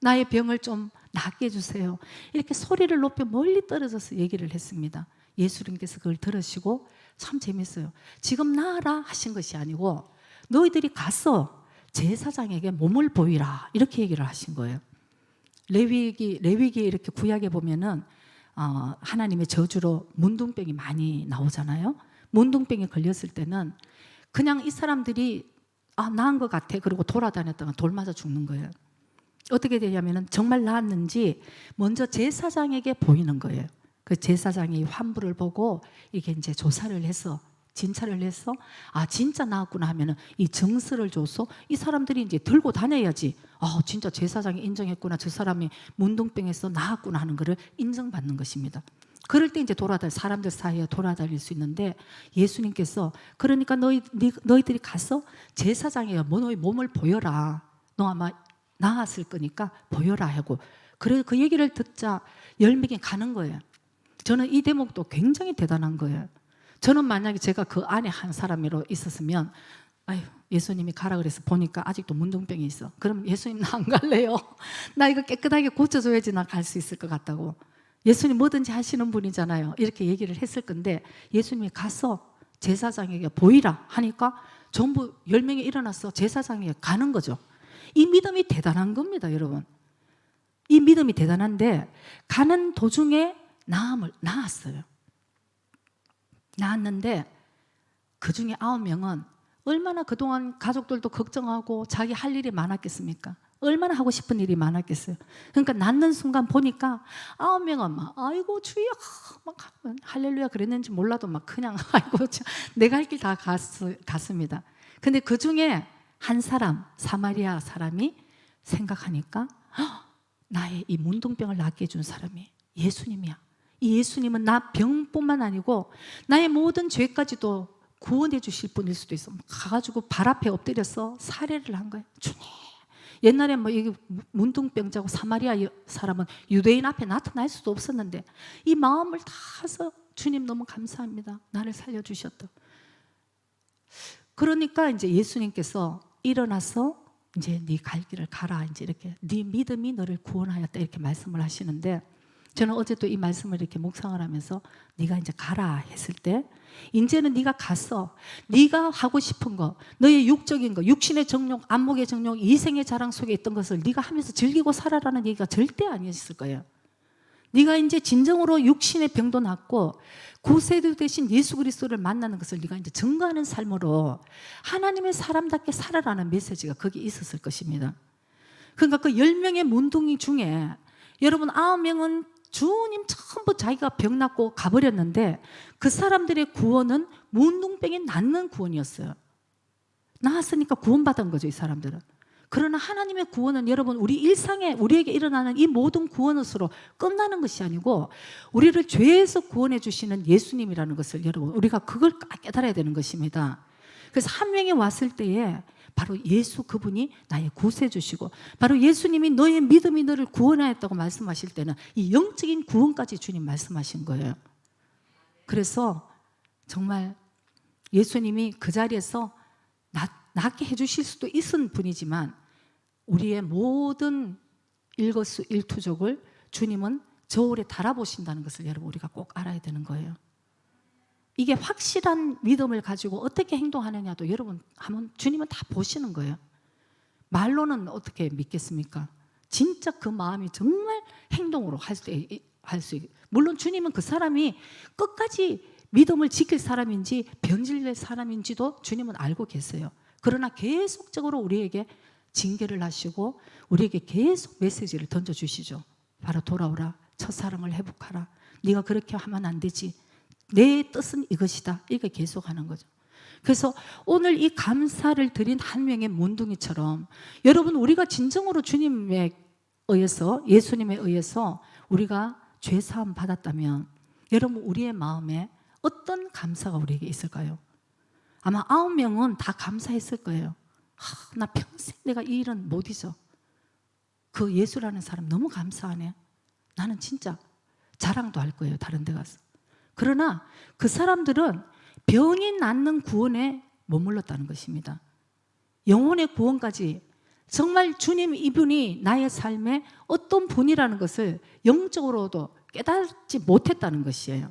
나의 병을 좀 낫게 해주세요. 이렇게 소리를 높여 멀리 떨어져서 얘기를 했습니다. 예수님께서 그걸 들으시고 참 재밌어요. 지금 나아라 하신 것이 아니고 너희들이 가서 제사장에게 몸을 보이라 이렇게 얘기를 하신 거예요. 레위기에 이렇게 구약에 보면은 하나님의 저주로 문둥병이 많이 나오잖아요. 문둥병에 걸렸을 때는 그냥 이 사람들이 나은 것 같아 그리고 돌아다녔다가 돌 맞아 죽는 거예요. 어떻게 되냐면은 정말 나았는지 먼저 제사장에게 보이는 거예요. 그 제사장이 환부를 보고 이게 이제 조사를 해서 진찰을 해서 진짜 나았구나 하면은 이 증서를 줘서 이 사람들이 이제 들고 다녀야지 진짜 제사장이 인정했구나 저 사람이 문둥병에서 나았구나 하는 것을 인정받는 것입니다. 그럴 때 이제 사람들 사이에 돌아다닐 수 있는데, 예수님께서 그러니까 너희들이 가서 제사장에게 너희 몸을 보여라. 너 아마 나았을 거니까 보여라 하고, 그래 그 얘기를 듣자 10명이 가는 거예요. 저는 이 대목도 굉장히 대단한 거예요. 저는 만약에 제가 그 안에 한 사람으로 있었으면, 아유, 예수님이 가라 그래서 보니까 아직도 문둥병이 있어. 그럼 예수님 나 안 갈래요. 나 이거 깨끗하게 고쳐줘야지 나 갈 수 있을 것 같다고. 예수님 뭐든지 하시는 분이잖아요. 이렇게 얘기를 했을 건데, 예수님이 가서 제사장에게 보이라 하니까 전부 10명이 일어나서 제사장에게 가는 거죠. 이 믿음이 대단한 겁니다, 여러분. 이 믿음이 대단한데, 가는 도중에 나았어요. 나았는데 그 중에 9명은 얼마나 그동안 가족들도 걱정하고 자기 할 일이 많았겠습니까? 얼마나 하고 싶은 일이 많았겠어요. 그러니까 낳는 순간 보니까 9명은 막 아이고 주여 막 할렐루야 그랬는지 몰라도 막 그냥 아이고 내가 할 길 다 갔습니다. 근데 그 중에 한 사람, 사마리아 사람이 생각하니까 나의 이 문둥병을 낫게 해준 사람이 예수님이야. 이 예수님은 나 병뿐만 아니고 나의 모든 죄까지도 구원해 주실 분일 수도 있어. 가가지고 발 앞에 엎드려서 살해를 한 거예요. 주님. 옛날에 뭐 이게 문둥병자고 사마리아 사람은 유대인 앞에 나타날 수도 없었는데 이 마음을 다해서 주님 너무 감사합니다. 나를 살려주셨다. 그러니까 이제 예수님께서 일어나서 이제 네 갈 길을 가라. 이제 이렇게 네 믿음이 너를 구원하였다. 이렇게 말씀을 하시는데, 저는 어제 또 이 말씀을 이렇게 묵상을 하면서 네가 이제 가라 했을 때, 이제는 네가 가서 네가 하고 싶은 거, 너의 육적인 거, 육신의 정욕, 안목의 정욕, 이생의 자랑 속에 있던 것을 네가 하면서 즐기고 살아라는 얘기가 절대 아니었을 거예요. 네가 이제 진정으로 육신의 병도 낫고 구세주 대신 예수 그리스도를 만나는 것을 네가 이제 증거하는 삶으로 하나님의 사람답게 살아라는 메시지가 거기 있었을 것입니다. 그러니까 그 10명의 문둥이 중에 여러분 9명은 주님 전부 자기가 병 낫고 가버렸는데, 그 사람들의 구원은 문둥병이 낫는 구원이었어요. 나았으니까 구원받은 거죠, 이 사람들은. 그러나 하나님의 구원은 여러분 우리 일상에 우리에게 일어나는 이 모든 구원으로 끝나는 것이 아니고, 우리를 죄에서 구원해 주시는 예수님이라는 것을 여러분 우리가 그걸 깨달아야 되는 것입니다. 그래서 한 명이 왔을 때에 바로 예수 그분이 나의 구세주시고, 바로 예수님이 너의 믿음이 너를 구원하였다고 말씀하실 때는 이 영적인 구원까지 주님 말씀하신 거예요. 그래서 정말 예수님이 그 자리에서 낫게 해주실 수도 있은 분이지만, 우리의 모든 일거수일투족을 주님은 저울에 달아보신다는 것을 여러분 우리가 꼭 알아야 되는 거예요. 이게 확실한 믿음을 가지고 어떻게 행동하느냐도 여러분 한번 주님은 다 보시는 거예요. 말로는 어떻게 믿겠습니까? 진짜 그 마음이 정말 행동으로 할 수 있고, 물론 주님은 그 사람이 끝까지 믿음을 지킬 사람인지 변질될 사람인지도 주님은 알고 계세요. 그러나 계속적으로 우리에게 징계를 하시고 우리에게 계속 메시지를 던져주시죠. 바로 돌아오라, 첫사랑을 회복하라, 네가 그렇게 하면 안 되지, 내 뜻은 이것이다, 이렇게 계속하는 거죠. 그래서 오늘 이 감사를 드린 한 명의 문둥이처럼 여러분 우리가 진정으로 주님에 의해서, 예수님에 의해서 우리가 죄사함 받았다면 여러분 우리의 마음에 어떤 감사가 우리에게 있을까요? 아마 9명은 다 감사했을 거예요. 나 평생 내가 이 일은 못 잊어. 그 예수라는 사람 너무 감사하네. 나는 진짜 자랑도 할 거예요, 다른 데 가서. 그러나 그 사람들은 병이 낫는 구원에 머물렀다는 것입니다. 영혼의 구원까지 정말 주님 이분이 나의 삶에 어떤 분이라는 것을 영적으로도 깨닫지 못했다는 것이에요.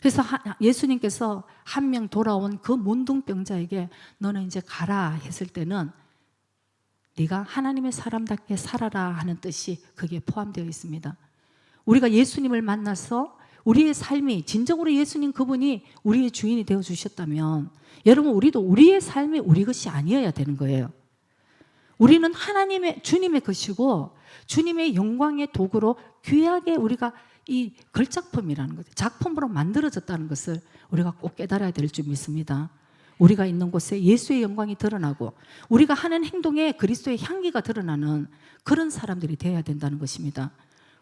그래서 예수님께서 한 명 돌아온 그 문둥병자에게 너는 이제 가라 했을 때는 네가 하나님의 사람답게 살아라 하는 뜻이 거기에 포함되어 있습니다. 우리가 예수님을 만나서 우리의 삶이 진정으로 예수님 그분이 우리의 주인이 되어 주셨다면 여러분 우리도 우리의 삶이 우리 것이 아니어야 되는 거예요. 우리는 하나님의 주님의 것이고 주님의 영광의 도구로 귀하게 우리가 이 걸작품이라는 거죠. 작품으로 만들어졌다는 것을 우리가 꼭 깨달아야 될 줄 믿습니다. 우리가 있는 곳에 예수의 영광이 드러나고 우리가 하는 행동에 그리스도의 향기가 드러나는 그런 사람들이 되어야 된다는 것입니다.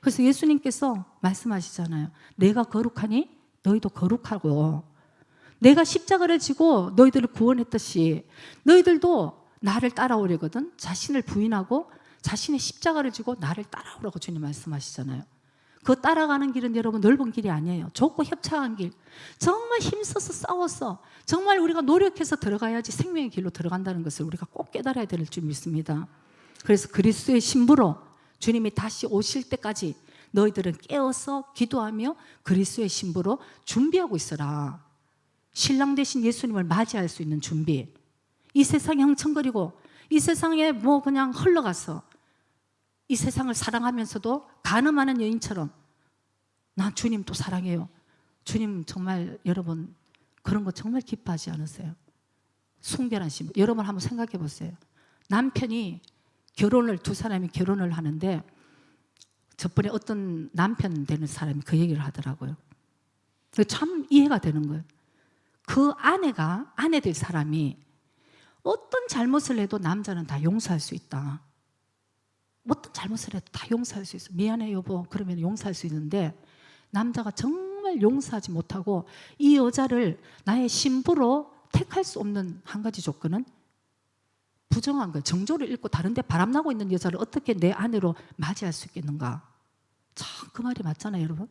그래서 예수님께서 말씀하시잖아요. 내가 거룩하니 너희도 거룩하고, 내가 십자가를 지고 너희들을 구원했듯이 너희들도 나를 따라오려거든 자신을 부인하고 자신의 십자가를 지고 나를 따라오라고 주님 말씀하시잖아요. 그 따라가는 길은 여러분 넓은 길이 아니에요. 좁고 협착한 길, 정말 힘써서 싸워서 정말 우리가 노력해서 들어가야지 생명의 길로 들어간다는 것을 우리가 꼭 깨달아야 될 줄 믿습니다. 그래서 그리스도의 신부로 주님이 다시 오실 때까지 너희들은 깨어서 기도하며 그리스도의 신부로 준비하고 있어라. 신랑 되신 예수님을 맞이할 수 있는 준비. 이 세상에 흥청거리고 이 세상에 뭐 그냥 흘러가서 이 세상을 사랑하면서도 간음하는 여인처럼 난 주님 또 사랑해요. 주님 정말 여러분 그런 거 정말 기뻐하지 않으세요? 순결한 신부. 여러분 한번 생각해 보세요. 남편이 두 사람이 결혼을 하는데 저번에 어떤 남편 되는 사람이 그 얘기를 하더라고요. 참 이해가 되는 거예요. 그 아내 될 사람이 어떤 잘못을 해도 남자는 다 용서할 수 있다. 어떤 잘못을 해도 다 용서할 수 있어. 미안해 여보 그러면 용서할 수 있는데 남자가 정말 용서하지 못하고 이 여자를 나의 신부로 택할 수 없는 한 가지 조건은 부정한 거예요. 정조를 잃고 다른 데 바람나고 있는 여자를 어떻게 내 아내로 맞이할 수 있겠는가. 참 그 말이 맞잖아요 여러분.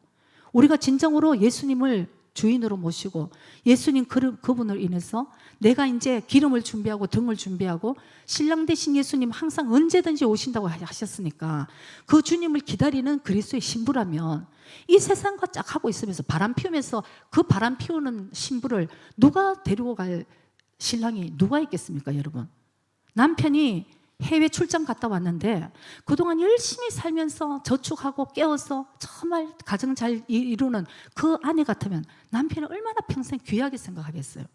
우리가 진정으로 예수님을 주인으로 모시고 예수님 그분을 인해서 내가 이제 기름을 준비하고 등을 준비하고 신랑 되신 예수님 항상 언제든지 오신다고 하셨으니까 그 주님을 기다리는 그리스도의 신부라면 이 세상과 짝 하고 있으면서 바람 피우면서 그 바람 피우는 신부를 누가 데리고 갈 신랑이 누가 있겠습니까 여러분. 남편이 해외 출장 갔다 왔는데 그동안 열심히 살면서 저축하고 깨워서 정말 가정 잘 이루는 그 아내 같으면 남편이 얼마나 평생 귀하게 생각하겠어요.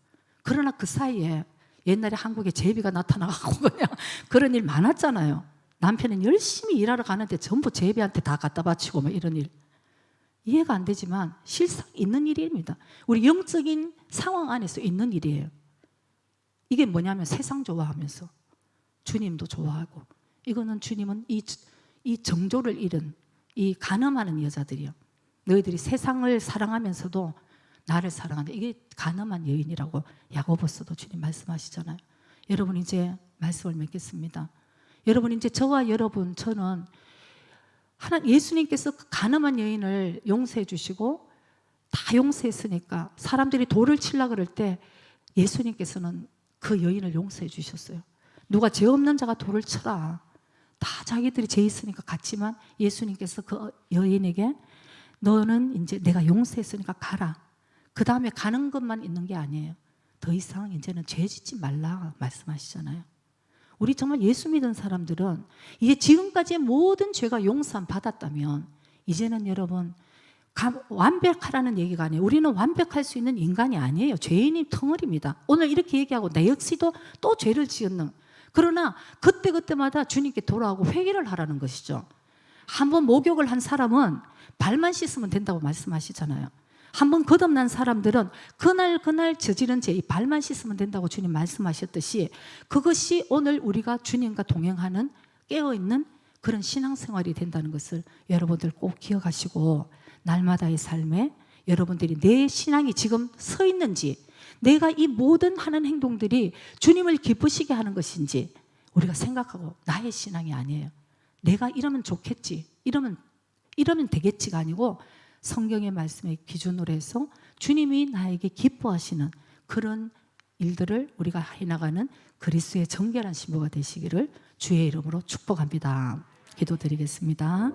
그러나 그 사이에 옛날에 한국에 제비가 나타나고 그냥 그런 일 많았잖아요. 남편은 열심히 일하러 가는데 전부 제비한테 다 갖다 바치고 뭐 이런 일. 이해가 안 되지만 실상 있는 일입니다. 우리 영적인 상황 안에서 있는 일이에요. 이게 뭐냐면 세상 좋아하면서 주님도 좋아하고 이거는 주님은 이 정조를 잃은 이 간음하는 여자들이요. 너희들이 세상을 사랑하면서도 나를 사랑한다. 이게 간음한 여인이라고 야고보서도 주님 말씀하시잖아요. 여러분 이제 말씀을 맺겠습니다. 여러분 이제 저와 여러분 저는 예수님께서 그 간음한 여인을 용서해 주시고 다 용서했으니까 사람들이 돌을 치려고 그럴 때 예수님께서는 그 여인을 용서해 주셨어요. 누가 죄 없는 자가 돌을 쳐라. 다 자기들이 죄 있으니까 갔지만 예수님께서 그 여인에게 너는 이제 내가 용서했으니까 가라. 그 다음에 가는 것만 있는 게 아니에요. 더 이상 이제는 죄 짓지 말라 말씀하시잖아요. 우리 정말 예수 믿은 사람들은 이제 지금까지의 모든 죄가 용서함 받았다면 이제는 여러분 완벽하라는 얘기가 아니에요. 우리는 완벽할 수 있는 인간이 아니에요. 죄인이 덩어리입니다. 오늘 이렇게 얘기하고 내 역시도 또 죄를 지었는. 그러나 그때마다 주님께 돌아오고 회개를 하라는 것이죠. 한번 목욕을 한 사람은 발만 씻으면 된다고 말씀하시잖아요. 한번 거듭난 사람들은 그날 저지른 죄 이 발만 씻으면 된다고 주님 말씀하셨듯이 그것이 오늘 우리가 주님과 동행하는 깨어있는 그런 신앙생활이 된다는 것을 여러분들 꼭 기억하시고 날마다의 삶에 여러분들이 내 신앙이 지금 서 있는지 내가 이 모든 하는 행동들이 주님을 기쁘시게 하는 것인지 우리가 생각하고 나의 신앙이 아니에요. 내가 이러면 좋겠지, 이러면 되겠지가 아니고 성경의 말씀의 기준으로 해서 주님이 나에게 기뻐하시는 그런 일들을 우리가 해나가는 그리스도의 정결한 신부가 되시기를 주의 이름으로 축복합니다. 기도드리겠습니다.